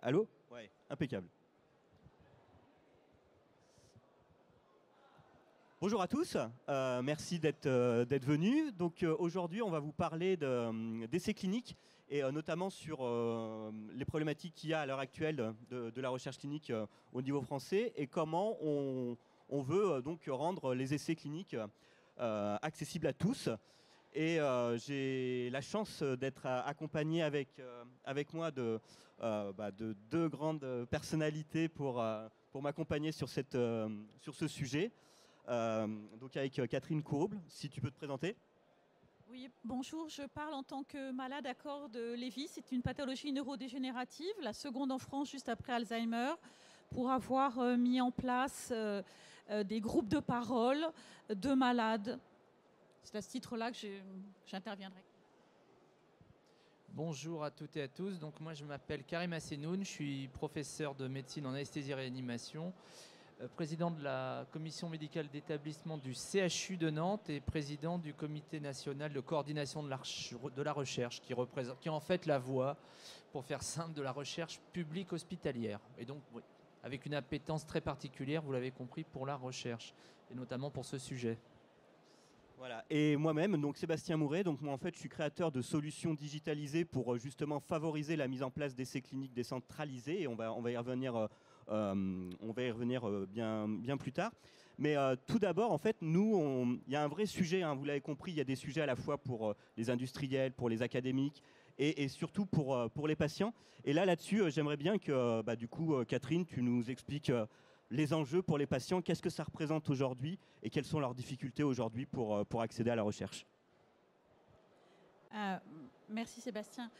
Allô? Ouais, impeccable. Bonjour à tous, merci d'être venus. Donc aujourd'hui, on va vous parler d'essais cliniques et notamment sur les problématiques qu'il y a à l'heure actuelle de la recherche clinique au niveau français et comment on veut donc rendre les essais cliniques accessibles à tous. Et j'ai la chance d'être accompagné avec moi de deux grandes personnalités pour m'accompagner sur ce sujet. Donc avec Catherine Courble, si tu peux te présenter. Oui, bonjour, je parle en tant que malade à corps de Lévy. C'est une pathologie neurodégénérative, la seconde en France juste après Alzheimer, pour avoir mis en place des groupes de parole de malades. C'est à ce titre-là que j'interviendrai. Bonjour à toutes et à tous. Donc moi je m'appelle Karim Assenoun, je suis professeur de médecine en anesthésie et réanimation, président de la commission médicale d'établissement du CHU de Nantes et président du comité national de coordination de la recherche qui est en fait la voie, pour faire simple, de la recherche publique hospitalière. Et donc oui, avec une appétence très particulière, vous l'avez compris, pour la recherche et notamment pour ce sujet. Voilà. Et moi-même, donc Sébastien Mouret, donc moi en fait je suis créateur de solutions digitalisées pour justement favoriser la mise en place d'essais cliniques décentralisés et on va y revenir, bien plus tard. Mais tout d'abord, en fait, il y a un vrai sujet, hein, vous l'avez compris, il y a des sujets à la fois pour les industriels, pour les académiques et surtout pour les patients. Et là-dessus, j'aimerais bien que du coup, Catherine, tu nous expliques les enjeux pour les patients, qu'est-ce que ça représente aujourd'hui et quelles sont leurs difficultés aujourd'hui pour accéder à la recherche. Merci Sébastien.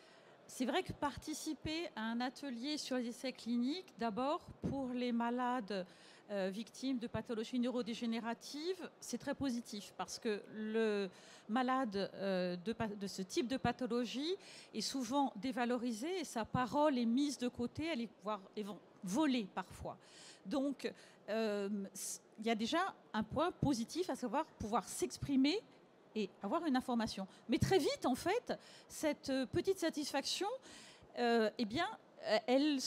C'est vrai que participer à un atelier sur les essais cliniques, d'abord pour les malades victimes de pathologies neurodégénératives, c'est très positif parce que le malade de ce type de pathologie est souvent dévalorisé et sa parole est mise de côté, elle est voire volée parfois. Donc, il y a déjà un point positif, à savoir pouvoir s'exprimer et avoir une information. Mais très vite, en fait, cette petite satisfaction, eh bien, elle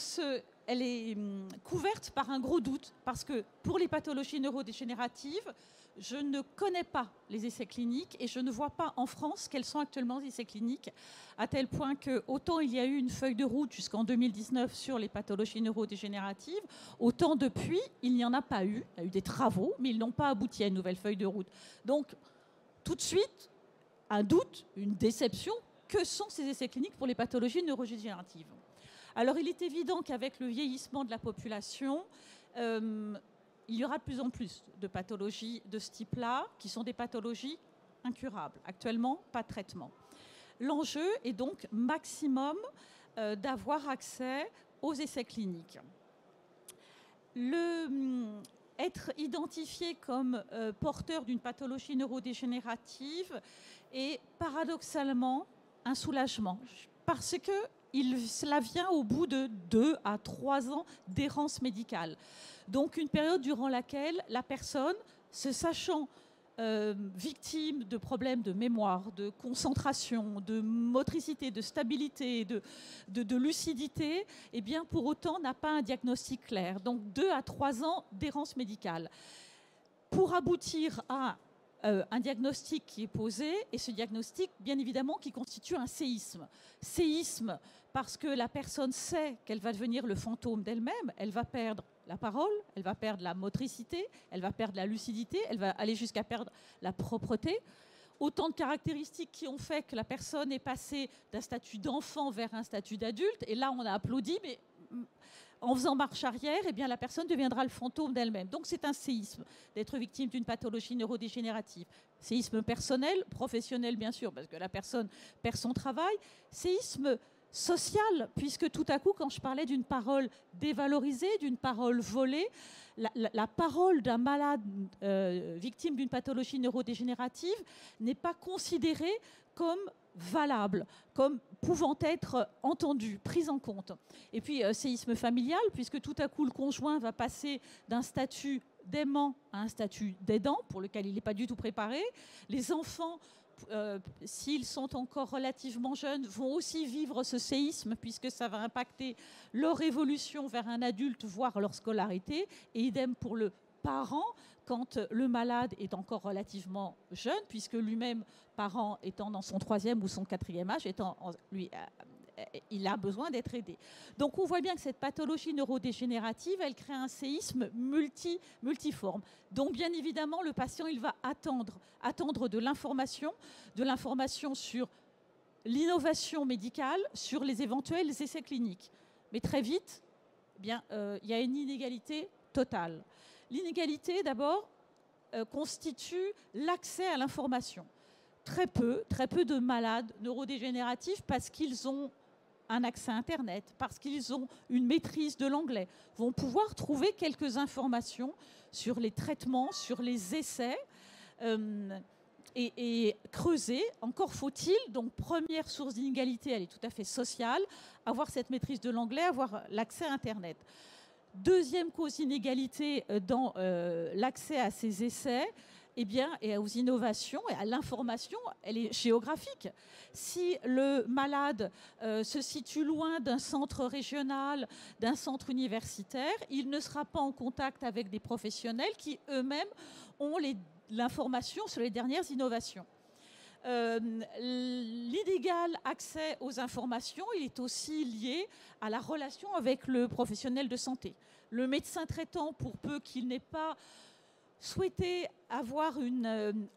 est couverte par un gros doute. Parce que pour les pathologies neurodégénératives, je ne connais pas les essais cliniques et je ne vois pas en France quels sont actuellement les essais cliniques, à tel point que autant il y a eu une feuille de route jusqu'en 2019 sur les pathologies neurodégénératives, autant depuis, il n'y en a pas eu. Il y a eu des travaux, mais ils n'ont pas abouti à une nouvelle feuille de route. Donc, tout de suite, un doute, une déception. Que sont ces essais cliniques pour les pathologies neurodégénératives ? Alors, il est évident qu'avec le vieillissement de la population, il y aura de plus en plus de pathologies de ce type-là, qui sont des pathologies incurables. Actuellement, pas de traitement. L'enjeu est donc maximum d'avoir accès aux essais cliniques. Être identifié comme porteur d'une pathologie neurodégénérative est paradoxalement un soulagement, parce que cela vient au bout de 2 à 3 ans d'errance médicale. Donc une période durant laquelle la personne, se sachant victime de problèmes de mémoire, de concentration, de motricité, de stabilité, de lucidité, eh bien pour autant n'a pas un diagnostic clair. Donc 2 à 3 ans d'errance médicale. Pour aboutir à un diagnostic qui est posé, et ce diagnostic, bien évidemment, qui constitue un séisme. Séisme parce que la personne sait qu'elle va devenir le fantôme d'elle-même, elle va perdre la parole, elle va perdre la motricité, elle va perdre la lucidité, elle va aller jusqu'à perdre la propreté. Autant de caractéristiques qui ont fait que la personne est passée d'un statut d'enfant vers un statut d'adulte, et là on a applaudi, mais en faisant marche arrière, eh bien, la personne deviendra le fantôme d'elle-même. Donc c'est un séisme d'être victime d'une pathologie neurodégénérative. Séisme personnel, professionnel bien sûr, parce que la personne perd son travail. Séisme social, puisque tout à coup, quand je parlais d'une parole dévalorisée, d'une parole volée, la parole d'un malade victime d'une pathologie neurodégénérative n'est pas considérée comme valable, comme pouvant être entendue, prise en compte. Et puis, séisme familial, puisque tout à coup, le conjoint va passer d'un statut d'aimant à un statut d'aidant, pour lequel il n'est pas du tout préparé. Les enfants s'ils sont encore relativement jeunes, vont aussi vivre ce séisme, puisque ça va impacter leur évolution vers un adulte, voire leur scolarité. Et idem pour le parent, quand le malade est encore relativement jeune, puisque lui-même, parent étant dans son 3e ou son 4e âge, il a besoin d'être aidé. Donc on voit bien que cette pathologie neurodégénérative, elle crée un séisme multiforme. Donc bien évidemment, le patient, il va attendre de l'information sur l'innovation médicale, sur les éventuels essais cliniques. Mais très vite, il y a une inégalité totale. L'inégalité, d'abord, constitue l'accès à l'information. Très peu de malades neurodégénératifs, parce qu'ils ont un accès à Internet, parce qu'ils ont une maîtrise de l'anglais, vont pouvoir trouver quelques informations sur les traitements, sur les essais, et creuser. Encore faut-il, donc première source d'inégalité, elle est tout à fait sociale, avoir cette maîtrise de l'anglais, avoir l'accès à Internet. Deuxième cause d'inégalité dans l'accès à ces essais, et aux innovations et à l'information, elle est géographique. Si le malade se situe loin d'un centre régional, d'un centre universitaire, il ne sera pas en contact avec des professionnels qui eux-mêmes ont l'information sur les dernières innovations. L'inégal accès aux informations, il est aussi lié à la relation avec le professionnel de santé. Le médecin traitant, pour peu qu'il n'ait pas souhaité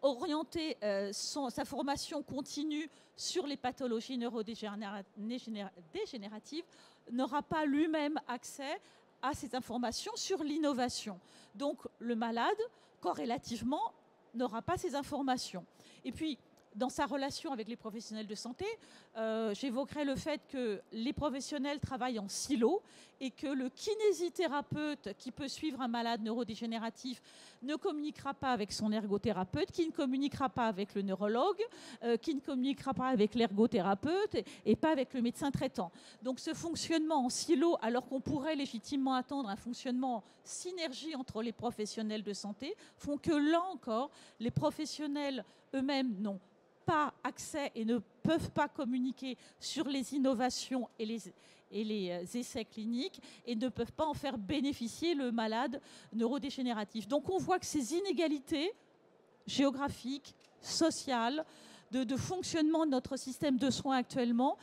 orienter sa formation continue sur les pathologies neurodégénératives, n'aura pas lui-même accès à ces informations sur l'innovation. Donc le malade, corrélativement, n'aura pas ces informations. Et puis, dans sa relation avec les professionnels de santé, j'évoquerai le fait que les professionnels travaillent en silo et que le kinésithérapeute qui peut suivre un malade neurodégénératif ne communiquera pas avec son ergothérapeute, qui ne communiquera pas avec le neurologue, qui ne communiquera pas avec l'ergothérapeute et pas avec le médecin traitant. Donc ce fonctionnement en silo, alors qu'on pourrait légitimement attendre un fonctionnement en synergie entre les professionnels de santé, font que là encore, les professionnels eux-mêmes n'ont pas accès et ne peuvent pas communiquer sur les innovations et les essais cliniques et ne peuvent pas en faire bénéficier le malade neurodégénératif. Donc on voit que ces inégalités géographiques, sociales, de fonctionnement de notre système de soins actuellement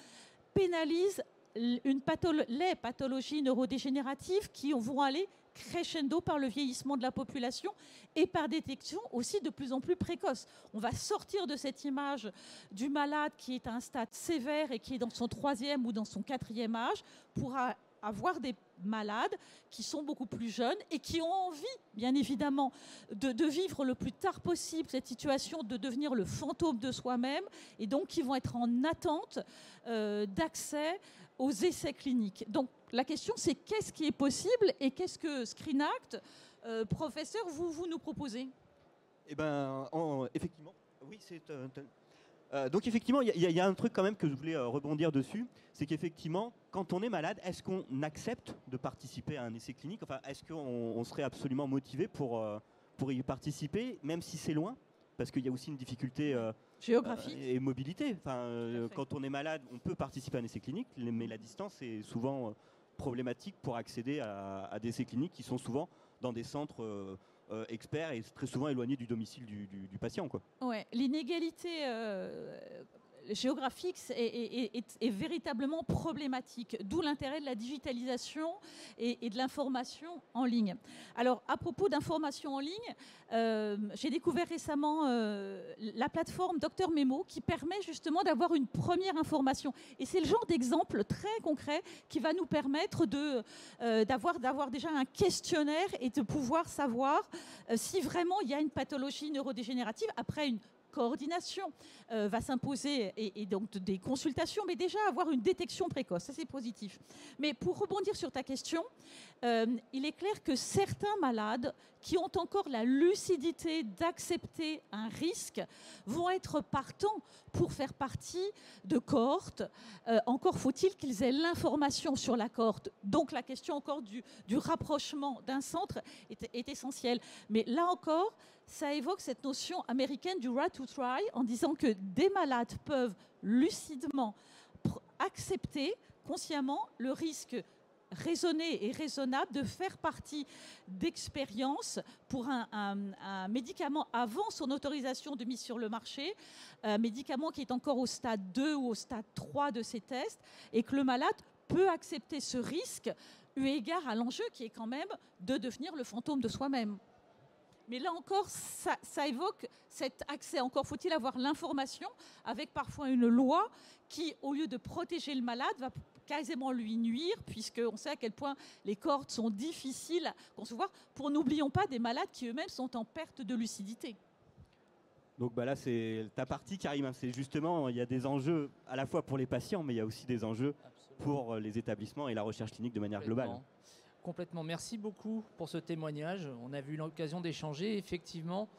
pénalisent les pathologies neurodégénératives qui vont aller crescendo par le vieillissement de la population et par détection aussi de plus en plus précoce. On va sortir de cette image du malade qui est à un stade sévère et qui est dans son 3e ou dans son 4e âge pour avoir des malades qui sont beaucoup plus jeunes et qui ont envie, bien évidemment, de vivre le plus tard possible cette situation, de devenir le fantôme de soi-même, et donc qui vont être en attente d'accès aux essais cliniques. Donc la question, c'est qu'est-ce qui est possible et qu'est-ce que ScreenAct, professeur, vous nous proposez? Effectivement, oui, c'est... donc effectivement, il y a un truc quand même que je voulais rebondir dessus, c'est qu'effectivement, quand on est malade, est-ce qu'on accepte de participer à un essai clinique? Enfin, est-ce qu'on serait absolument motivé pour y participer, même si c'est loin? Parce qu'il y a aussi une difficulté géographique et mobilité. Enfin, quand on est malade, on peut participer à un essai clinique, mais la distance est souvent problématique pour accéder à des essais cliniques qui sont souvent dans des centres experts et très souvent éloignés du domicile du patient, quoi. Ouais, l'inégalité géographique est véritablement problématique, d'où l'intérêt de la digitalisation et de l'information en ligne. Alors, à propos d'information en ligne, j'ai découvert récemment la plateforme Dr Memo qui permet justement d'avoir une première information. Et c'est le genre d'exemple très concret qui va nous permettre d'avoir déjà un questionnaire et de pouvoir savoir si vraiment il y a une pathologie neurodégénérative après une coordination va s'imposer et donc des consultations, mais déjà avoir une détection précoce, ça c'est positif. Mais pour rebondir sur ta question, il est clair que certains malades qui ont encore la lucidité d'accepter un risque vont être partants pour faire partie de cohortes. Encore faut-il qu'ils aient l'information sur la cohorte. Donc la question encore du rapprochement d'un centre est essentielle. Mais là encore, ça évoque cette notion américaine du right to try en disant que des malades peuvent lucidement accepter consciemment le risque raisonné et raisonnable de faire partie d'expériences pour un médicament avant son autorisation de mise sur le marché, un médicament qui est encore au stade 2 ou au stade 3 de ces tests, et que le malade peut accepter ce risque eu égard à l'enjeu qui est quand même de devenir le fantôme de soi-même. Mais là encore, ça évoque cet accès. Encore faut-il avoir l'information avec parfois une loi qui, au lieu de protéger le malade, va quasiment lui nuire, puisqu'on sait à quel point les cohortes sont difficiles à concevoir, pour n'oublions pas des malades qui eux-mêmes sont en perte de lucidité. Donc là, c'est ta partie, Karim. C'est justement, il y a des enjeux à la fois pour les patients, mais il y a aussi des enjeux pour les établissements et la recherche clinique de manière globale. Complètement. Merci beaucoup pour ce témoignage. On a eu l'occasion d'échanger. Effectivement,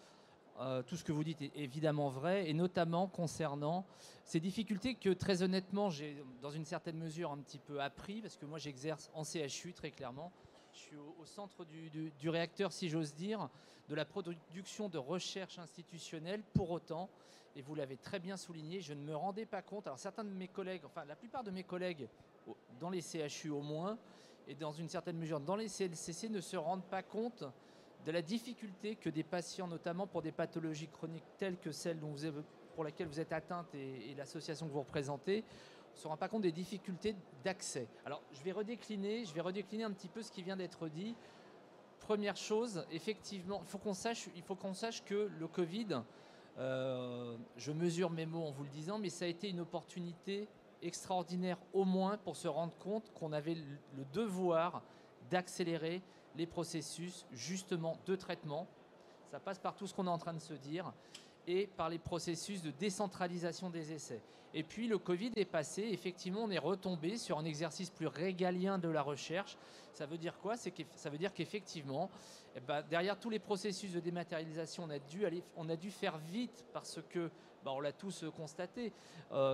tout ce que vous dites est évidemment vrai, et notamment concernant ces difficultés que, très honnêtement, j'ai dans une certaine mesure un petit peu appris, parce que moi j'exerce en CHU très clairement. Je suis au centre du réacteur, si j'ose dire, de la production de recherche institutionnelle. Pour autant, et vous l'avez très bien souligné, je ne me rendais pas compte. Alors certains de mes collègues, enfin la plupart de mes collègues dans les CHU au moins, et dans une certaine mesure dans les CLCC, ne se rendent pas compte de la difficulté que des patients, notamment pour des pathologies chroniques telles que celles pour laquelle vous êtes atteinte et l'association que vous représentez, ne se rendent pas compte des difficultés d'accès. Alors, je vais redécliner un petit peu ce qui vient d'être dit. Première chose, effectivement, il faut qu'on sache que le Covid, je mesure mes mots en vous le disant, mais ça a été une opportunité extraordinaire au moins pour se rendre compte qu'on avait le devoir d'accélérer les processus justement de traitement. Ça passe par tout ce qu'on est en train de se dire et par les processus de décentralisation des essais. Et puis le Covid est passé, effectivement on est retombé sur un exercice plus régalien de la recherche. Ça veut dire quoi? Ça veut dire qu'effectivement, derrière tous les processus de dématérialisation, on a dû faire vite parce que, on l'a tous constaté,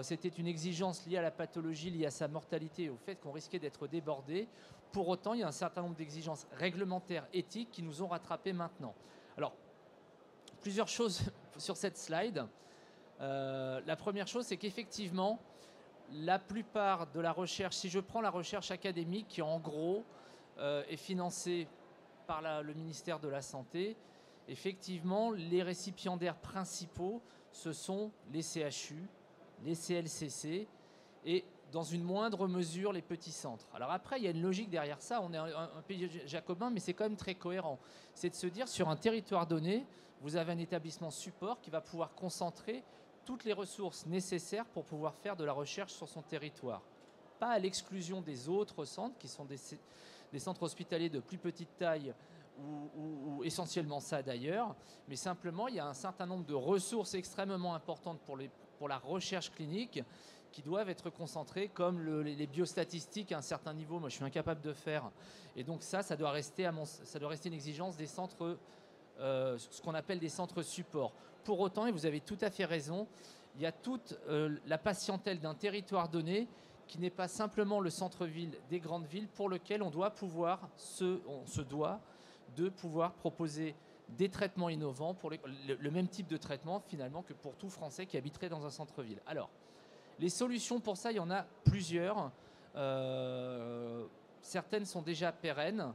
c'était une exigence liée à la pathologie, liée à sa mortalité et au fait qu'on risquait d'être débordé. Pour autant, il y a un certain nombre d'exigences réglementaires, éthiques qui nous ont rattrapés maintenant. Alors, plusieurs choses sur cette slide. La première chose, c'est qu'effectivement, la plupart de la recherche, si je prends la recherche académique qui en gros est financée par le ministère de la Santé, effectivement, les récipiendaires principaux, ce sont les CHU, les CLCC et dans une moindre mesure les petits centres. Alors après, il y a une logique derrière ça. On est un pays jacobin, mais c'est quand même très cohérent. C'est de se dire, sur un territoire donné, vous avez un établissement support qui va pouvoir concentrer toutes les ressources nécessaires pour pouvoir faire de la recherche sur son territoire. Pas à l'exclusion des autres centres, qui sont des centres hospitaliers de plus petite taille, ou essentiellement ça d'ailleurs, mais simplement, il y a un certain nombre de ressources extrêmement importantes pour la recherche clinique qui doivent être concentrées, comme les biostatistiques à un certain niveau. Moi, je suis incapable de faire. Et donc ça doit rester une exigence des centres, ce qu'on appelle des centres supports. Pour autant, et vous avez tout à fait raison, il y a toute la patientèle d'un territoire donné qui n'est pas simplement le centre-ville des grandes villes, pour lequel on se doit de pouvoir proposer des traitements innovants, pour le même type de traitement finalement que pour tout Français qui habiterait dans un centre-ville. Alors, les solutions pour ça, il y en a plusieurs. Certaines sont déjà pérennes.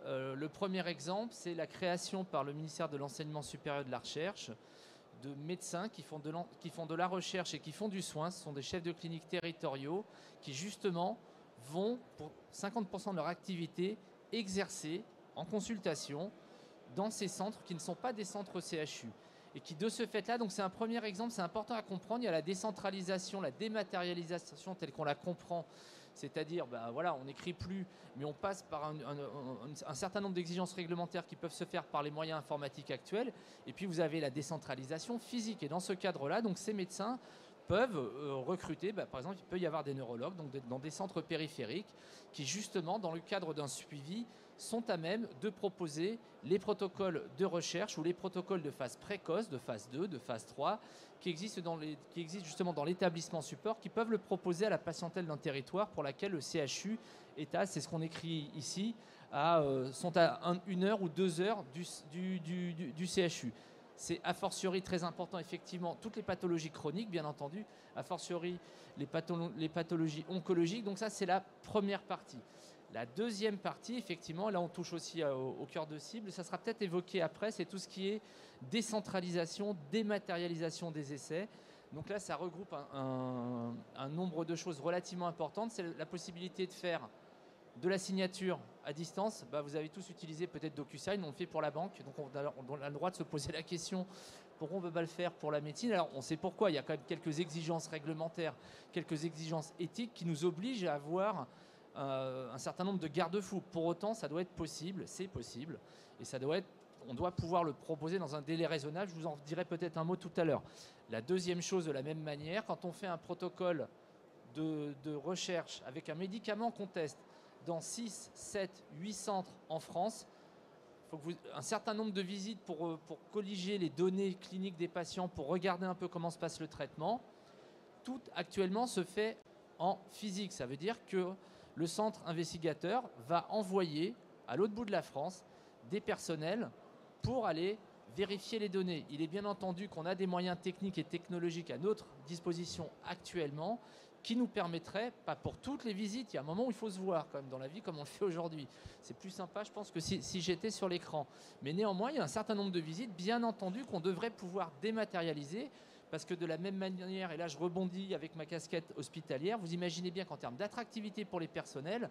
Le premier exemple, c'est la création par le ministère de l'Enseignement supérieur et de la Recherche de médecins qui font de la recherche et qui font du soin. Ce sont des chefs de clinique territoriaux qui justement vont, pour 50% de leur activité, exercer en consultation dans ces centres qui ne sont pas des centres CHU. Et qui, de ce fait-là, donc c'est un premier exemple, c'est important à comprendre, il y a la décentralisation, la dématérialisation telle qu'on la comprend, c'est-à-dire, on n'écrit plus, mais on passe par un certain nombre d'exigences réglementaires qui peuvent se faire par les moyens informatiques actuels, et puis vous avez la décentralisation physique. Et dans ce cadre-là, donc ces médecins peuvent recruter, par exemple, il peut y avoir des neurologues donc dans des centres périphériques qui, justement, dans le cadre d'un suivi, sont à même de proposer les protocoles de recherche ou les protocoles de phase précoce, de phase 2, de phase 3, qui existent justement dans l'établissement support, qui peuvent le proposer à la patientèle d'un territoire pour laquelle le CHU est à, c'est ce qu'on écrit ici, sont à 1 heure ou 2 heures du CHU. C'est a fortiori très important, effectivement, toutes les pathologies chroniques, bien entendu, a fortiori les pathologies oncologiques. Donc ça, c'est la première partie. La deuxième partie, effectivement, là on touche aussi au cœur de cible, ça sera peut-être évoqué après, c'est tout ce qui est décentralisation, dématérialisation des essais. Donc là, ça regroupe un nombre de choses relativement importantes. C'est la possibilité de faire de la signature à distance. Vous avez tous utilisé peut-être DocuSign, on le fait pour la banque, donc on a le droit de se poser la question pourquoi on ne peut pas le faire pour la médecine. Alors on sait pourquoi, il y a quand même quelques exigences réglementaires, quelques exigences éthiques qui nous obligent à avoir un certain nombre de garde-fous. Pour autant, ça doit être possible, c'est possible, et on doit pouvoir le proposer dans un délai raisonnable. Je vous en dirai peut-être un mot tout à l'heure. La deuxième chose, de la même manière, quand on fait un protocole de recherche avec un médicament qu'on teste dans 6, 7, 8 centres en France, il faut un certain nombre de visites pour colliger les données cliniques des patients, pour regarder un peu comment se passe le traitement. Tout actuellement se fait en physique. Ça veut dire que le centre investigateur va envoyer à l'autre bout de la France des personnels pour aller vérifier les données. Il est bien entendu qu'on a des moyens techniques et technologiques à notre disposition actuellement qui nous permettraient, pas pour toutes les visites, il y a un moment où il faut se voir quand même dans la vie comme on le fait aujourd'hui. C'est plus sympa, je pense, que si j'étais sur l'écran. Mais néanmoins, il y a un certain nombre de visites, bien entendu, qu'on devrait pouvoir dématérialiser. Parce que de la même manière, et là je rebondis avec ma casquette hospitalière, vous imaginez bien qu'en termes d'attractivité pour les personnels,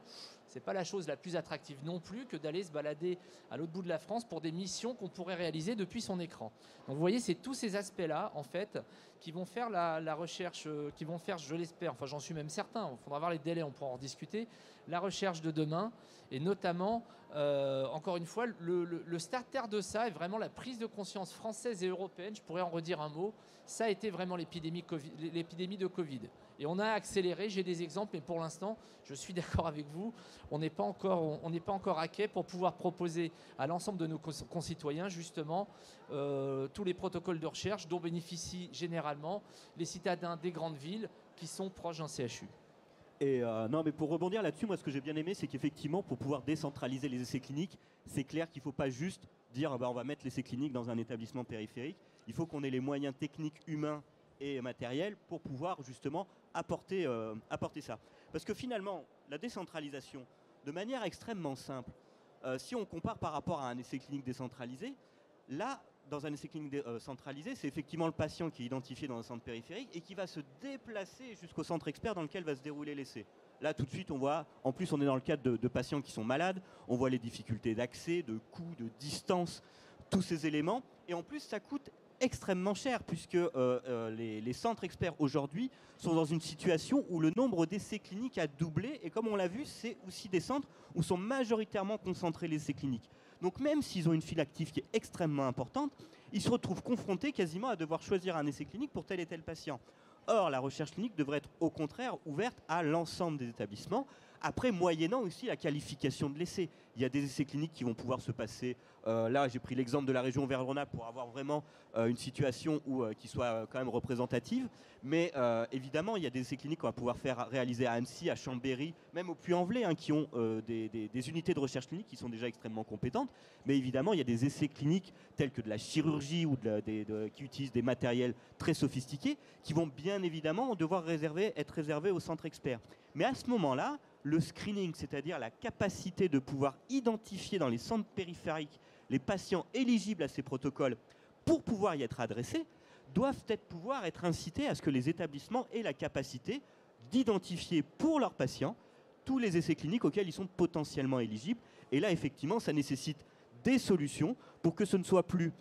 ce n'est pas la chose la plus attractive non plus que d'aller se balader à l'autre bout de la France pour des missions qu'on pourrait réaliser depuis son écran. Donc vous voyez, c'est tous ces aspects-là, en fait, qui vont faire la recherche, qui vont faire, je l'espère, enfin j'en suis même certain, il faudra voir les délais, on pourra en discuter, la recherche de demain, et notamment, encore une fois, le starter de ça est vraiment la prise de conscience française et européenne, je pourrais en redire un mot, ça a été vraiment l'épidémie de Covid. Et on a accéléré, j'ai des exemples, mais pour l'instant, je suis d'accord avec vous, on n'est pas encore à quai pour pouvoir proposer à l'ensemble de nos concitoyens, justement, tous les protocoles de recherche dont bénéficient généralement les citadins des grandes villes qui sont proches d'un CHU. Et non, mais pour rebondir là-dessus, moi, ce que j'ai bien aimé, c'est qu'effectivement, pour pouvoir décentraliser les essais cliniques, c'est clair qu'il ne faut pas juste dire on va mettre l'essai clinique dans un établissement périphérique. Il faut qu'on ait les moyens techniques, humains et matériels pour pouvoir justement apporter ça. Parce que finalement, la décentralisation, de manière extrêmement simple, si on compare par rapport à un essai clinique décentralisé, là, dans un essai clinique centralisé, c'est effectivement le patient qui est identifié dans un centre périphérique et qui va se déplacer jusqu'au centre expert dans lequel va se dérouler l'essai. Là, tout de suite, on voit, en plus, on est dans le cadre de patients qui sont malades, on voit les difficultés d'accès, de coût, de distance, tous ces éléments. Et en plus, ça coûte extrêmement cher puisque les centres experts aujourd'hui sont dans une situation où le nombre d'essais cliniques a doublé. Et comme on l'a vu, c'est aussi des centres où sont majoritairement concentrés les essais cliniques. Donc même s'ils ont une file active qui est extrêmement importante, ils se retrouvent confrontés quasiment à devoir choisir un essai clinique pour tel et tel patient. Or, la recherche clinique devrait être au contraire ouverte à l'ensemble des établissements, après moyennant aussi la qualification de l'essai. Il y a des essais cliniques qui vont pouvoir se passer, là j'ai pris l'exemple de la région Auvergne-Rhône-Alpes pour avoir vraiment une situation qui soit quand même représentative, mais évidemment il y a des essais cliniques qu'on va pouvoir faire réaliser à Annecy, à Chambéry, même au Puy-en-Velay, qui ont des unités de recherche clinique qui sont déjà extrêmement compétentes, mais évidemment il y a des essais cliniques tels que de la chirurgie ou qui utilisent des matériels très sophistiqués qui vont bien évidemment devoir être réservés aux centres experts. Mais à ce moment-là, le screening, c'est-à-dire la capacité de pouvoir identifier dans les centres périphériques les patients éligibles à ces protocoles pour pouvoir y être adressés, doivent pouvoir être incités à ce que les établissements aient la capacité d'identifier pour leurs patients tous les essais cliniques auxquels ils sont potentiellement éligibles. Et là, effectivement, ça nécessite des solutions pour que ce ne soit plus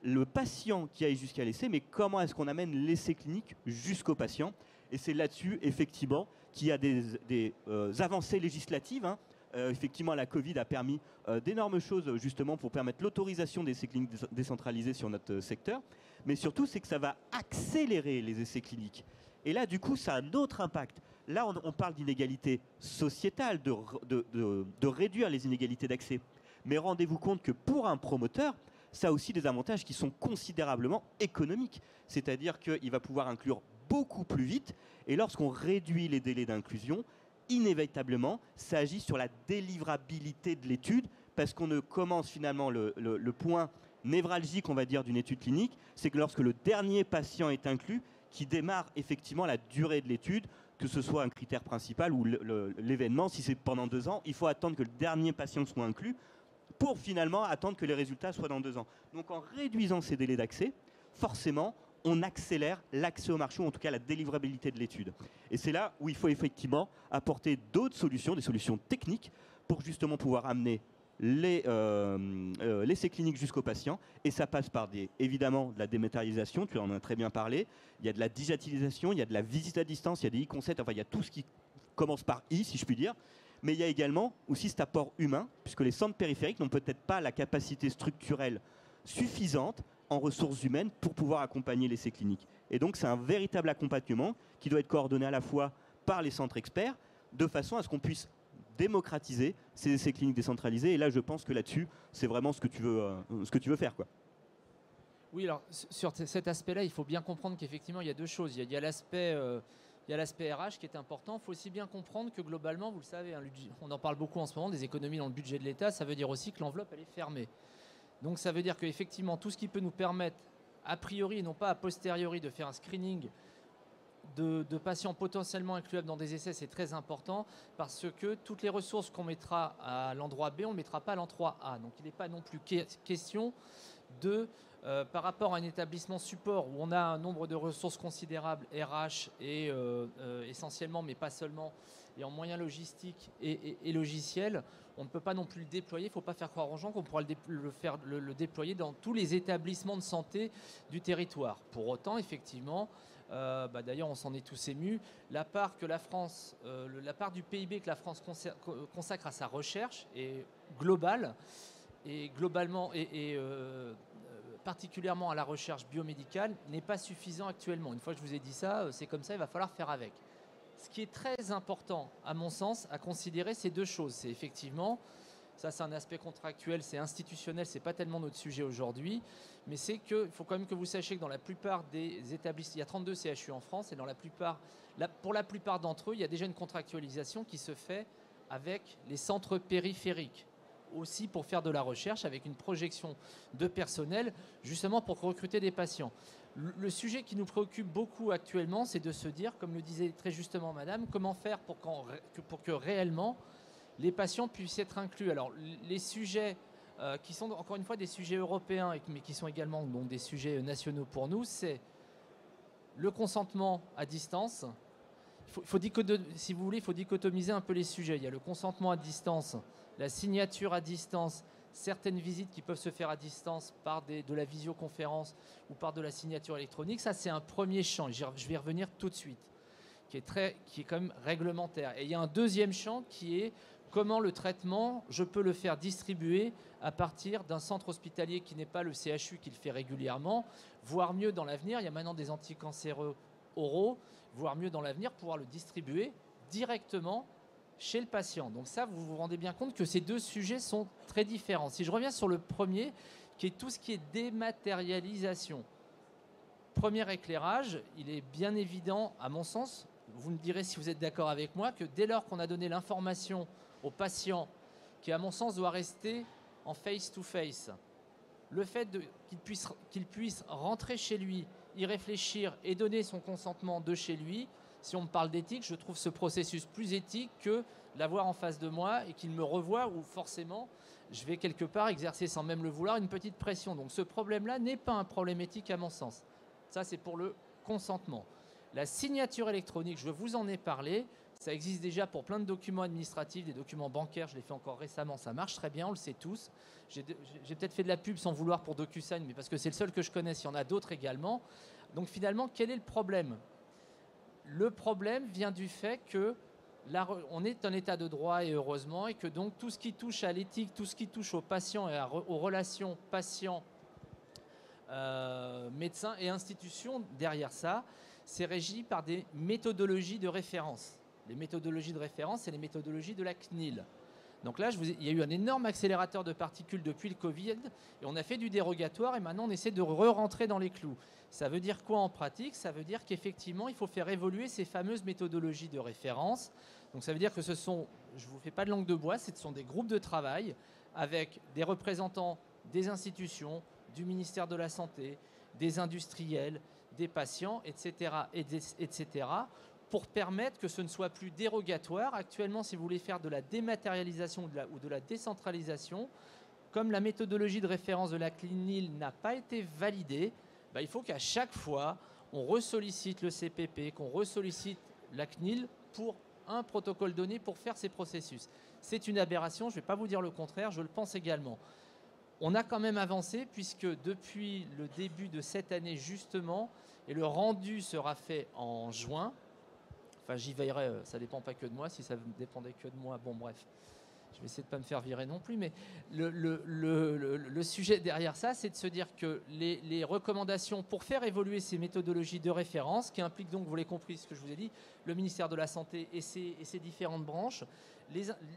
le patient qui aille jusqu'à l'essai, mais comment est-ce qu'on amène l'essai clinique jusqu'au patient. Et c'est là-dessus, effectivement, qu'il y a des avancées législatives. Effectivement, la Covid a permis d'énormes choses justement pour permettre l'autorisation des essais cliniques décentralisés sur notre secteur. Mais surtout, c'est que ça va accélérer les essais cliniques. Et là, du coup, ça a un autre impact. Là, on parle d'inégalité sociétale, de réduire les inégalités d'accès. Mais rendez-vous compte que pour un promoteur, ça a aussi des avantages qui sont considérablement économiques. C'est-à-dire qu'il va pouvoir inclure beaucoup plus vite. Et lorsqu'on réduit les délais d'inclusion, inévitablement, ça agit sur la délivrabilité de l'étude, parce qu'on ne commence finalement le point névralgique, on va dire, d'une étude clinique, c'est que lorsque le dernier patient est inclus, qui démarre effectivement la durée de l'étude, que ce soit un critère principal ou l'événement. Si c'est pendant 2 ans, il faut attendre que le dernier patient soit inclus pour finalement attendre que les résultats soient dans 2 ans. Donc en réduisant ces délais d'accès, forcément, on accélère l'accès au marché, ou en tout cas la délivrabilité de l'étude. Et c'est là où il faut effectivement apporter d'autres solutions, des solutions techniques, pour justement pouvoir amener l'essai clinique jusqu'aux patients. Et ça passe par évidemment de la dématérialisation, tu en as très bien parlé, il y a de la digitalisation, il y a de la visite à distance, il y a des e-concepts, enfin il y a tout ce qui commence par I, si je puis dire. Mais il y a également aussi cet apport humain, puisque les centres périphériques n'ont peut-être pas la capacité structurelle suffisante en ressources humaines pour pouvoir accompagner l'essai clinique. Et donc c'est un véritable accompagnement qui doit être coordonné à la fois par les centres experts, de façon à ce qu'on puisse démocratiser ces essais cliniques décentralisés. Et là, je pense que là-dessus, c'est vraiment ce que tu veux faire, quoi. Oui, alors sur cet aspect-là, il faut bien comprendre qu'effectivement, il y a 2 choses. Il y a l'aspect RH qui est important. Il faut aussi bien comprendre que globalement, vous le savez, on en parle beaucoup en ce moment, des économies dans le budget de l'État, ça veut dire aussi que l'enveloppe, elle est fermée. Donc ça veut dire qu'effectivement, tout ce qui peut nous permettre, a priori et non pas a posteriori, de faire un screening de patients potentiellement incluables dans des essais, c'est très important, parce que toutes les ressources qu'on mettra à l'endroit B, on ne mettra pas à l'endroit A. Donc il n'est pas non plus question de, par rapport à un établissement support où on a un nombre de ressources considérables, RH et essentiellement, mais pas seulement, et en moyens logistiques et logiciels, on ne peut pas non plus le déployer. Il ne faut pas faire croire aux gens qu'on pourra le déployer dans tous les établissements de santé du territoire. Pour autant, effectivement, d'ailleurs on s'en est tous émus, la part que la France, la part du PIB que la France consacre à sa recherche est globale, et globalement particulièrement à la recherche biomédicale, n'est pas suffisant actuellement. Une fois que je vous ai dit ça, c'est comme ça, il va falloir faire avec. Ce qui est très important, à mon sens, à considérer, c'est 2 choses. C'est effectivement, ça c'est un aspect contractuel, c'est institutionnel, c'est pas tellement notre sujet aujourd'hui, mais c'est qu'il faut quand même que vous sachiez que dans la plupart des établissements, il y a 32 CHU en France, et pour la plupart d'entre eux, il y a déjà une contractualisation qui se fait avec les centres périphériques, aussi pour faire de la recherche, avec une projection de personnel, justement pour recruter des patients. Le sujet qui nous préoccupe beaucoup actuellement, c'est de se dire, comme le disait très justement Madame, comment faire pour que réellement les patients puissent être inclus. Alors les sujets qui sont encore une fois des sujets européens, mais qui sont également donc, des sujets nationaux pour nous, c'est le consentement à distance. Si vous voulez, il faut dichotomiser un peu les sujets. Il y a le consentement à distance, la signature à distance, certaines visites qui peuvent se faire à distance par de la visioconférence ou par de la signature électronique. Ça, c'est un premier champ. Je vais y revenir tout de suite, qui est quand même réglementaire. Et il y a un deuxième champ qui est comment le traitement, je peux le faire distribuer à partir d'un centre hospitalier qui n'est pas le CHU qui le fait régulièrement, voire mieux dans l'avenir. Il y a maintenant des anticancéreux oraux, voire mieux dans l'avenir, pouvoir le distribuer directement chez le patient. Donc ça, vous vous rendez bien compte que ces 2 sujets sont très différents. Si je reviens sur le premier, qui est tout ce qui est dématérialisation. Premier éclairage, il est bien évident, à mon sens, vous me direz si vous êtes d'accord avec moi, que dès lors qu'on a donné l'information au patient, qui à mon sens doit rester en face-to-face, le fait qu'il puisse rentrer chez lui, y réfléchir et donner son consentement de chez lui, si on me parle d'éthique, je trouve ce processus plus éthique que l'avoir en face de moi et qu'il me revoie où forcément je vais quelque part exercer sans même le vouloir une petite pression. Donc ce problème-là n'est pas un problème éthique à mon sens. Ça, c'est pour le consentement. La signature électronique, je vous en ai parlé, ça existe déjà pour plein de documents administratifs, des documents bancaires, je l'ai fait encore récemment, ça marche très bien, on le sait tous. J'ai peut-être fait de la pub sans vouloir pour DocuSign, mais parce que c'est le seul que je connaisse, il y en a d'autres également. Donc finalement, quel est le problème ? Le problème vient du fait que on est en état de droit, et heureusement, et que donc tout ce qui touche à l'éthique, tout ce qui touche aux patients et aux relations patients, médecins et institutions derrière ça, c'est régi par des méthodologies de référence. Les méthodologies de référence, c'est les méthodologies de la CNIL. Donc là, il y a eu un énorme accélérateur de particules depuis le Covid et on a fait du dérogatoire et maintenant on essaie de re-rentrer dans les clous. Ça veut dire quoi en pratique? Ça veut dire qu'effectivement, il faut faire évoluer ces fameuses méthodologies de référence. Donc ça veut dire que ce sont, je ne vous fais pas de langue de bois, ce sont des groupes de travail avec des représentants des institutions, du ministère de la Santé, des industriels, des patients, etc., etc., pour permettre que ce ne soit plus dérogatoire. Actuellement, si vous voulez faire de la dématérialisation ou de la décentralisation, comme la méthodologie de référence de la CNIL n'a pas été validée, il faut qu'à chaque fois, on ressollicite le CPP, qu'on ressollicite la CNIL pour un protocole donné pour faire ces processus. C'est une aberration, je ne vais pas vous dire le contraire, je le pense également. On a quand même avancé puisque depuis le début de cette année justement, et le rendu sera fait en juin, enfin j'y veillerai, ça ne dépend pas que de moi, si ça dépendait que de moi, bon bref, je vais essayer de ne pas me faire virer non plus, mais le sujet derrière ça, c'est de se dire que les recommandations pour faire évoluer ces méthodologies de référence, qui impliquent donc, vous l'avez compris ce que je vous ai dit, le ministère de la Santé et ses différentes branches,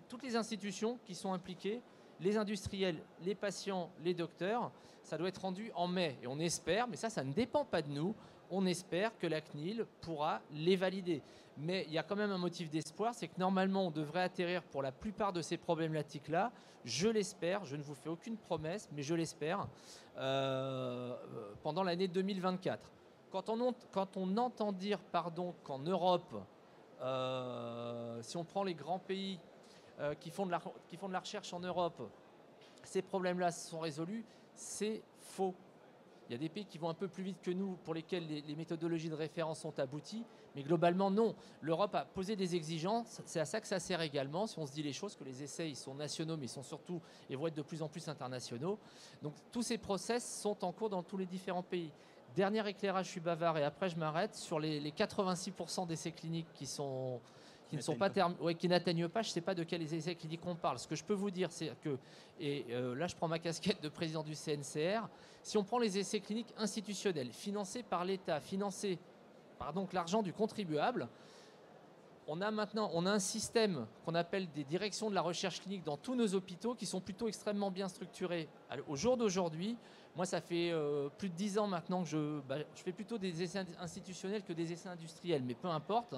toutes les institutions qui sont impliquées, les industriels, les patients, les docteurs, ça doit être rendu en mai. Et on espère, mais ça ne dépend pas de nous, on espère que la CNIL pourra les valider. Mais il y a quand même un motif d'espoir, c'est que normalement on devrait atterrir pour la plupart de ces problématiques-là, je l'espère, je ne vous fais aucune promesse, mais je l'espère, pendant l'année 2024. Quand on entend dire qu'en Europe, si on prend les grands pays qui font de la recherche en Europe, ces problèmes-là sont résolus, c'est faux. Il y a des pays qui vont un peu plus vite que nous, pour lesquels les méthodologies de référence sont abouties, mais globalement, non. L'Europe a posé des exigences, c'est à ça que ça sert également, si on se dit les choses, que les essais, ils sont nationaux, mais ils sont surtout, et vont être de plus en plus internationaux. Donc, tous ces process sont en cours dans tous les différents pays. Dernier éclairage, je suis bavard, et après je m'arrête, sur les 86% d'essais cliniques qui n'atteignent pas, je ne sais pas de quels essais cliniques on parle. Ce que je peux vous dire, c'est que, là je prends ma casquette de président du CNCR, si on prend les essais cliniques institutionnels, financés par l'État, financés par donc l'argent du contribuable, on a un système qu'on appelle des directions de la recherche clinique dans tous nos hôpitaux qui sont plutôt extrêmement bien structurés. Au jour d'aujourd'hui, moi ça fait plus de 10 ans maintenant que je fais plutôt des essais institutionnels que des essais industriels, mais peu importe.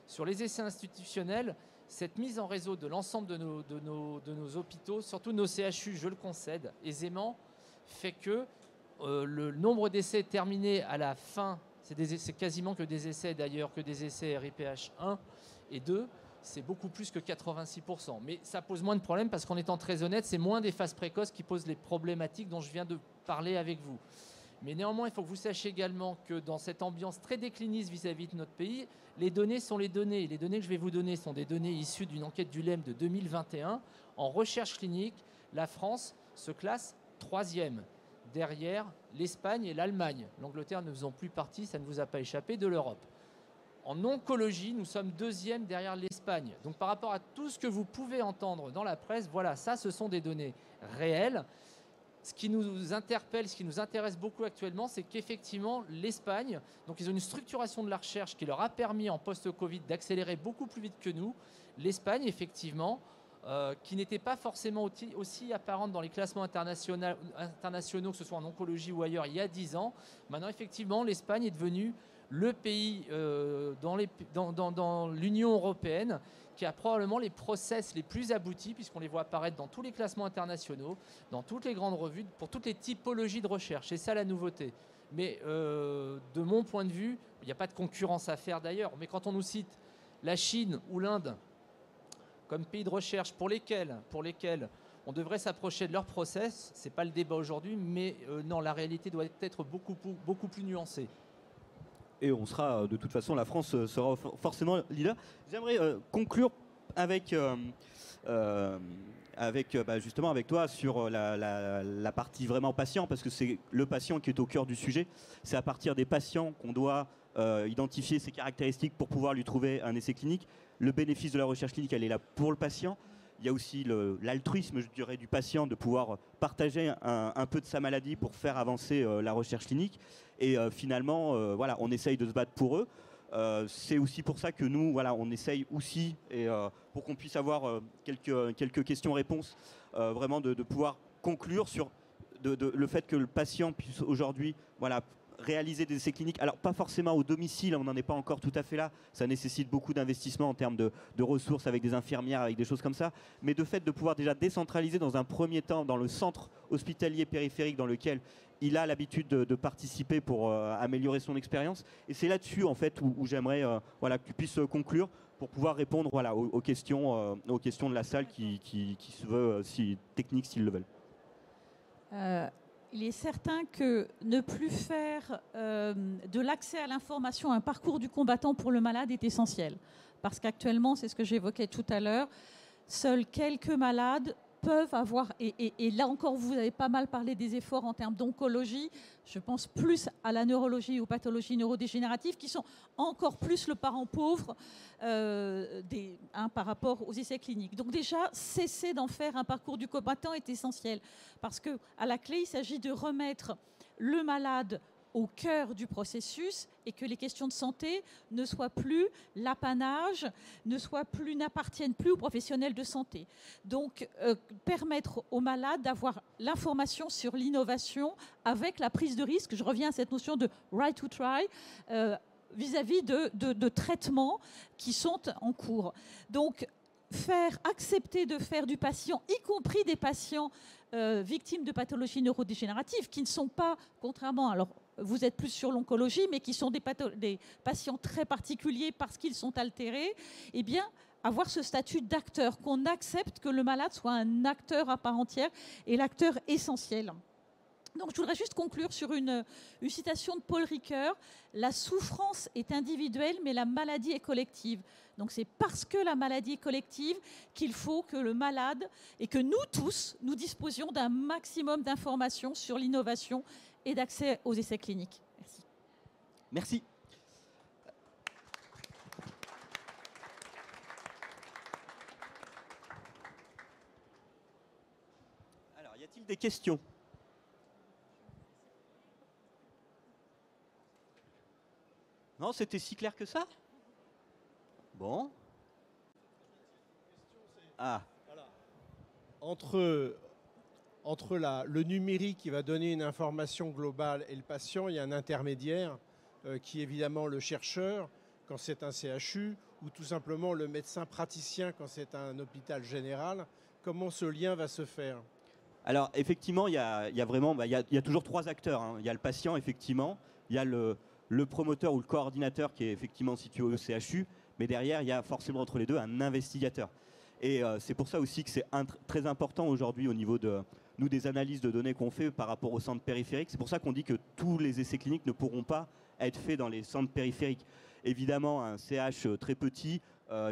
Sur les essais institutionnels, cette mise en réseau de l'ensemble de nos hôpitaux, surtout nos CHU, je le concède aisément, fait que le nombre d'essais terminés à la fin, c'est quasiment que des essais d'ailleurs, que des essais RIPH 1 et 2, c'est beaucoup plus que 86%. Mais ça pose moins de problèmes parce qu'en étant très honnête, c'est moins des phases précoces qui posent les problématiques dont je viens de parler avec vous. Mais néanmoins, il faut que vous sachiez également que dans cette ambiance très décliniste vis-à-vis de notre pays, les données sont les données. Les données que je vais vous donner sont des données issues d'une enquête du LEM de 2021. En recherche clinique, la France se classe 3e, derrière l'Espagne et l'Allemagne. L'Angleterre ne faisant plus partie, ça ne vous a pas échappé, de l'Europe. En oncologie, nous sommes 2e derrière l'Espagne. Donc par rapport à tout ce que vous pouvez entendre dans la presse, voilà, ça, ce sont des données réelles. Ce qui nous interpelle, ce qui nous intéresse beaucoup actuellement, c'est qu'effectivement, l'Espagne, donc ils ont une structuration de la recherche qui leur a permis en post-Covid d'accélérer beaucoup plus vite que nous. L'Espagne, effectivement, qui n'était pas forcément aussi apparente dans les classements internationaux, que ce soit en oncologie ou ailleurs, il y a 10 ans. Maintenant, effectivement, l'Espagne est devenue le pays dans l'Union européenne qui a probablement les process les plus aboutis, puisqu'on les voit apparaître dans tous les classements internationaux, dans toutes les grandes revues, pour toutes les typologies de recherche. C'est ça la nouveauté. Mais de mon point de vue, il n'y a pas de concurrence à faire d'ailleurs, mais quand on nous cite la Chine ou l'Inde comme pays de recherche pour lesquels on devrait s'approcher de leur process, ce n'est pas le débat aujourd'hui, mais non, la réalité doit être beaucoup plus nuancée. Et on sera, de toute façon, la France sera forcément leader. J'aimerais conclure avec justement avec toi sur la partie vraiment patient, parce que c'est le patient qui est au cœur du sujet. C'est à partir des patients qu'on doit identifier ses caractéristiques pour pouvoir lui trouver un essai clinique. Le bénéfice de la recherche clinique, elle est là pour le patient. Il y a aussi l'altruisme, je dirais, du patient de pouvoir partager un peu de sa maladie pour faire avancer la recherche clinique. Et finalement, voilà, on essaye de se battre pour eux. C'est aussi pour ça que nous, voilà, on essaye aussi, et pour qu'on puisse avoir quelques questions-réponses, vraiment de pouvoir conclure sur le fait que le patient puisse aujourd'hui, voilà, réaliser des essais cliniques. Alors pas forcément au domicile, on n'en est pas encore tout à fait là, ça nécessite beaucoup d'investissement en termes de ressources avec des infirmières, avec des choses comme ça, mais de fait de pouvoir déjà décentraliser dans un premier temps dans le centre hospitalier périphérique dans lequel il a l'habitude de participer pour améliorer son expérience. Et c'est là-dessus en fait où j'aimerais voilà, que tu puisses conclure pour pouvoir répondre voilà, aux questions de la salle qui se veut si technique s'ils le veulent. Il est certain que ne plus faire de l'accès à l'information un parcours du combattant pour le malade est essentiel. Parce qu'actuellement, c'est ce que j'évoquais tout à l'heure, seuls quelques malades peuvent avoir, et là encore vous avez pas mal parlé des efforts en termes d'oncologie, je pense plus à la neurologie et aux pathologies neurodégénératives qui sont encore plus le parent pauvre par rapport aux essais cliniques. Donc déjà, cesser d'en faire un parcours du combattant est essentiel parce qu'à la clé, il s'agit de remettre le malade au cœur du processus et que les questions de santé ne soient plus l'apanage, n'appartiennent plus aux professionnels de santé. Donc, permettre aux malades d'avoir l'information sur l'innovation avec la prise de risque. Je reviens à cette notion de right to try vis-à-vis de traitements qui sont en cours. Donc, accepter de faire du patient, y compris des patients victimes de pathologies neurodégénératives qui ne sont pas, contrairement, alors vous êtes plus sur l'oncologie, mais qui sont des patients très particuliers parce qu'ils sont altérés, eh bien, avoir ce statut d'acteur, qu'on accepte que le malade soit un acteur à part entière et l'acteur essentiel. Donc, je voudrais juste conclure sur une citation de Paul Ricoeur. La souffrance est individuelle, mais la maladie est collective. Donc, c'est parce que la maladie est collective qu'il faut que le malade et que nous tous, nous disposions d'un maximum d'informations sur l'innovation et d'accès aux essais cliniques. Merci. Merci. Alors, y a-t-il des questions ? Non, c'était si clair que ça ? Bon. Ah. Voilà. Entre le numérique qui va donner une information globale et le patient, il y a un intermédiaire qui est évidemment le chercheur quand c'est un CHU ou tout simplement le médecin praticien quand c'est un hôpital général. Comment ce lien va se faire ? Alors effectivement, il y a toujours trois acteurs. Hein. Il y a le patient, effectivement. Il y a le promoteur ou le coordinateur qui est effectivement situé au CHU. Mais derrière, il y a forcément entre les deux un investigateur. Et c'est pour ça aussi que c'est très important aujourd'hui au niveau de nous des analyses de données qu'on fait par rapport aux centres périphériques. C'est pour ça qu'on dit que tous les essais cliniques ne pourront pas être faits dans les centres périphériques. Évidemment, un CH très petit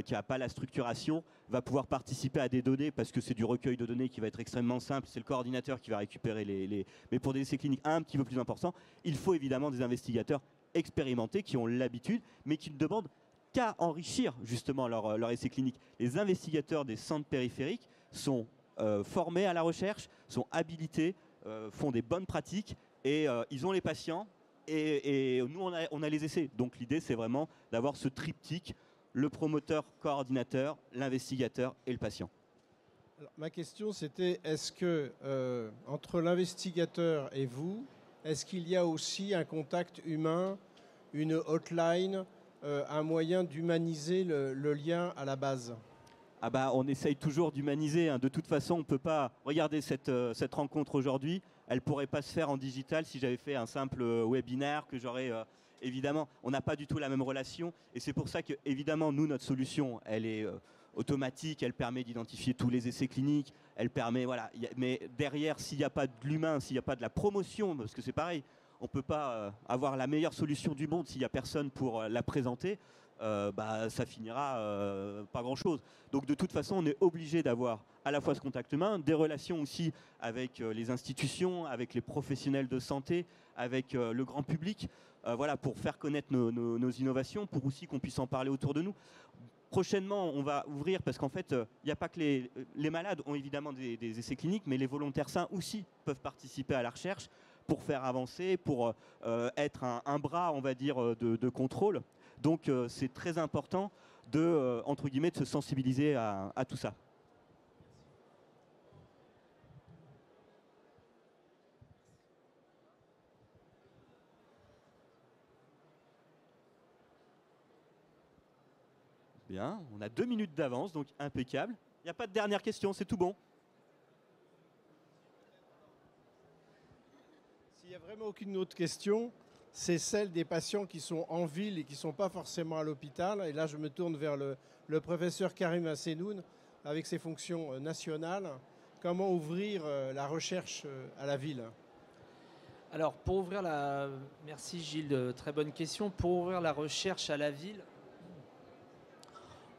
qui n'a pas la structuration va pouvoir participer à des données parce que c'est du recueil de données qui va être extrêmement simple. C'est le coordinateur qui va récupérer Mais pour des essais cliniques un petit peu plus importants, il faut évidemment des investigateurs expérimentés qui ont l'habitude, mais qui ne demandent qu'à enrichir justement leur essai clinique. Les investigateurs des centres périphériques sont formés à la recherche, sont habilités, font des bonnes pratiques et ils ont les patients et nous on a les essais. Donc l'idée c'est vraiment d'avoir ce triptyque, le promoteur, coordinateur, l'investigateur et le patient. Alors, ma question c'était, est-ce que entre l'investigateur et vous, est-ce qu'il y a aussi un contact humain, une hotline, un moyen d'humaniser le lien à la base ? Ah bah, on essaye toujours d'humaniser. Hein. De toute façon, on ne peut pas... Regardez cette rencontre aujourd'hui, elle ne pourrait pas se faire en digital si j'avais fait un simple webinaire que j'aurais... évidemment, on n'a pas du tout la même relation. Et c'est pour ça que, évidemment, nous, notre solution, elle est automatique, elle permet d'identifier tous les essais cliniques, elle permet... Voilà. Mais derrière, s'il n'y a pas de l'humain, s'il n'y a pas de la promotion, parce que c'est pareil, on ne peut pas avoir la meilleure solution du monde s'il n'y a personne pour la présenter. Ça finira pas grand-chose. Donc de toute façon, on est obligé d'avoir à la fois ce contact humain, des relations aussi avec les institutions, avec les professionnels de santé, avec le grand public, pour faire connaître nos innovations, pour aussi qu'on puisse en parler autour de nous. prochainement, on va ouvrir, parce qu'en fait, il n'y a pas que les malades ont évidemment des essais cliniques, mais les volontaires sains aussi peuvent participer à la recherche pour faire avancer, pour être un bras, on va dire, de contrôle. Donc, c'est très important de, entre guillemets, de se sensibiliser à tout ça. Bien, on a 2 minutes d'avance, donc impeccable. Il n'y a pas de dernière question, c'est tout bon. S'il n'y a vraiment aucune autre question, c'est celle des patients qui sont en ville et qui ne sont pas forcément à l'hôpital. Et là, je me tourne vers le professeur Karim Assenoun, avec ses fonctions nationales. Comment ouvrir la recherche à la ville? Alors, pour ouvrir la... Merci Gilles, très bonne question. Pour ouvrir la recherche à la ville,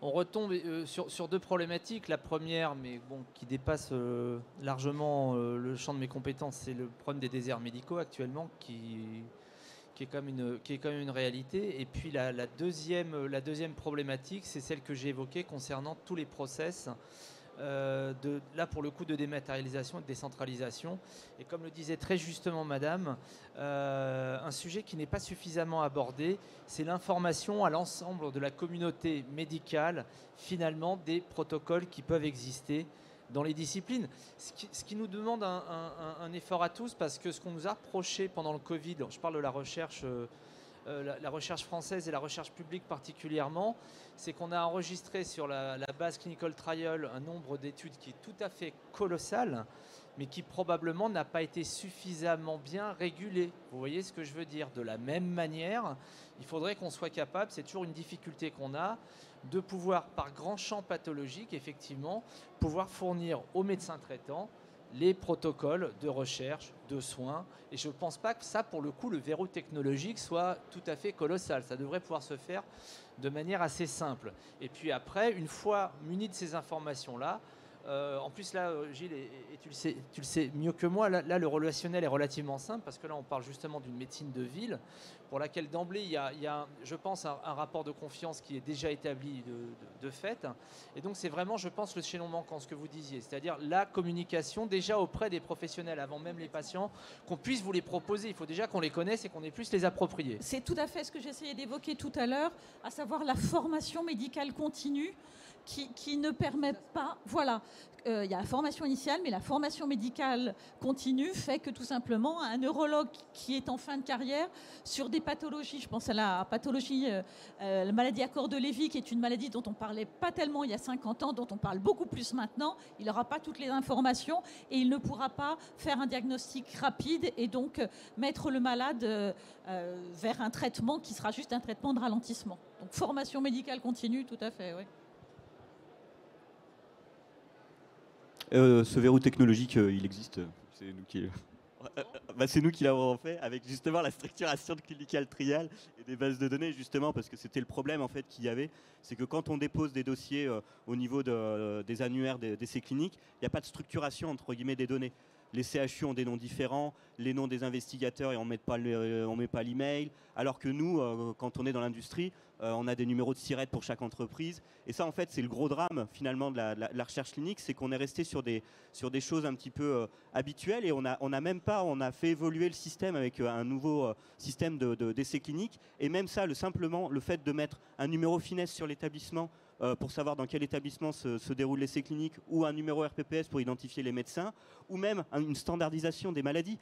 on retombe sur deux problématiques. La première, mais bon, qui dépasse largement le champ de mes compétences, c'est le problème des déserts médicaux actuellement, qui est quand même une réalité. Et puis la deuxième problématique, c'est celle que j'ai évoquée concernant tous les process, là pour le coup de dématérialisation et de décentralisation. Et comme le disait très justement Madame, un sujet qui n'est pas suffisamment abordé, c'est l'information à l'ensemble de la communauté médicale, finalement, des protocoles qui peuvent exister dans les disciplines. Ce qui nous demande un effort à tous, parce que ce qu'on nous a reproché pendant le Covid, je parle de la recherche française et la recherche publique particulièrement, c'est qu'on a enregistré sur la base Clinical Trial un nombre d'études qui est tout à fait colossal, mais qui probablement n'a pas été suffisamment bien régulé. Vous voyez ce que je veux dire? De la même manière, il faudrait qu'on soit capable, c'est toujours une difficulté qu'on a, de pouvoir, par grand champ pathologique, effectivement, pouvoir fournir aux médecins traitants les protocoles de recherche, de soins. Et je ne pense pas que ça, pour le coup, le verrou technologique soit tout à fait colossal. Ça devrait pouvoir se faire de manière assez simple. Et puis après, une fois muni de ces informations-là, en plus là, Gilles, et tu le sais mieux que moi, là, le relationnel est relativement simple, parce que là, on parle justement d'une médecine de ville, pour laquelle d'emblée, il y a je pense, un rapport de confiance qui est déjà établi de fait. Et donc, c'est vraiment, je pense, le chaînon manquant, ce que vous disiez, c'est-à-dire la communication déjà auprès des professionnels, avant même les patients, qu'on puisse vous les proposer. Il faut déjà qu'on les connaisse et qu'on ait plus les approprier. C'est tout à fait ce que j'essayais d'évoquer tout à l'heure, à savoir la formation médicale continue, qui ne permet pas... Voilà, il y a la formation initiale, mais la formation médicale continue fait que tout simplement, un neurologue qui est en fin de carrière sur des pathologies, je pense à la pathologie, la maladie à corps de Lévy, qui est une maladie dont on ne parlait pas tellement il y a 50 ans, dont on parle beaucoup plus maintenant, il n'aura pas toutes les informations et il ne pourra pas faire un diagnostic rapide et donc mettre le malade vers un traitement qui sera juste un traitement de ralentissement. Donc formation médicale continue, tout à fait, oui. Ce verrou technologique, il existe. C'est nous qui l'avons fait avec justement la structuration de Clinical Trial et des bases de données, justement parce que c'était le problème en fait qu'il y avait, c'est que quand on dépose des dossiers au niveau des annuaires d'essais cliniques, il n'y a pas de structuration entre guillemets des données. Les CHU ont des noms différents, les noms des investigateurs et on met pas l'email, alors que nous, quand on est dans l'industrie, on a des numéros de SIRET pour chaque entreprise. Et ça, en fait, c'est le gros drame finalement de la recherche clinique, c'est qu'on est resté sur des choses un petit peu habituelles et on a fait évoluer le système avec un nouveau système d'essais cliniques. Et même ça, simplement le fait de mettre un numéro finesse sur l'établissement pour savoir dans quel établissement se déroule l'essai clinique, ou un numéro RPPS pour identifier les médecins, ou même une standardisation des maladies.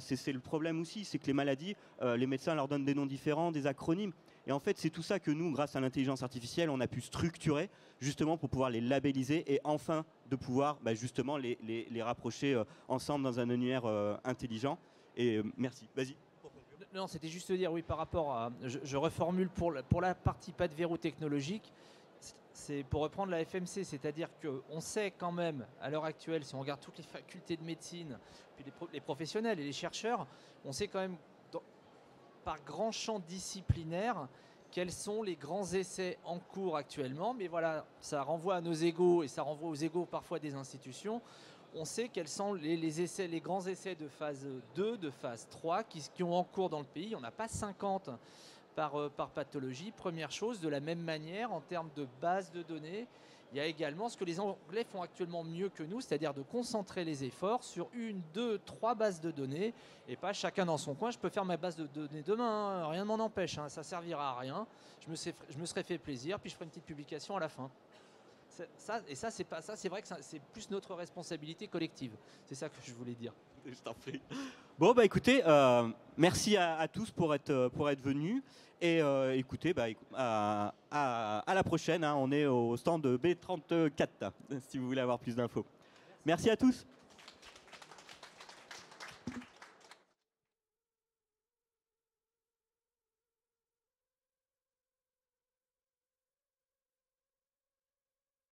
C'est le problème aussi, c'est que les maladies, les médecins leur donnent des noms différents, des acronymes. Et en fait, c'est tout ça que nous, grâce à l'intelligence artificielle, on a pu structurer justement pour pouvoir les labelliser et enfin de pouvoir justement les rapprocher ensemble dans un annuaire intelligent. Et merci, vas-y. Non, c'était juste dire, oui, par rapport à... Je reformule pour la partie pas de verrou technologique. C'est pour reprendre la FMC, c'est-à-dire qu'on sait quand même, à l'heure actuelle, si on regarde toutes les facultés de médecine, puis les professionnels et les chercheurs, on sait quand même, par grand champ disciplinaire, quels sont les grands essais en cours actuellement. Mais voilà, ça renvoie à nos égos et ça renvoie aux égos parfois des institutions. On sait quels sont les grands essais de phase 2, de phase 3 qui ont en cours dans le pays. On n'a pas 50 par pathologie. Première chose, de la même manière, en termes de base de données, il y a également ce que les Anglais font actuellement mieux que nous, c'est-à-dire de concentrer les efforts sur 1, 2, 3 bases de données, et pas chacun dans son coin. Je peux faire ma base de données demain, hein, rien ne m'en empêche, hein, ça ne servira à rien. Je me serais fait plaisir, puis je ferai une petite publication à la fin. C'est vrai que c'est plus notre responsabilité collective. C'est ça que je voulais dire. Je t'en prie. Bon, bah écoutez, merci à tous pour être venus. Et écoutez, à la prochaine. Hein, on est au stand B34, si vous voulez avoir plus d'infos. Merci à tous.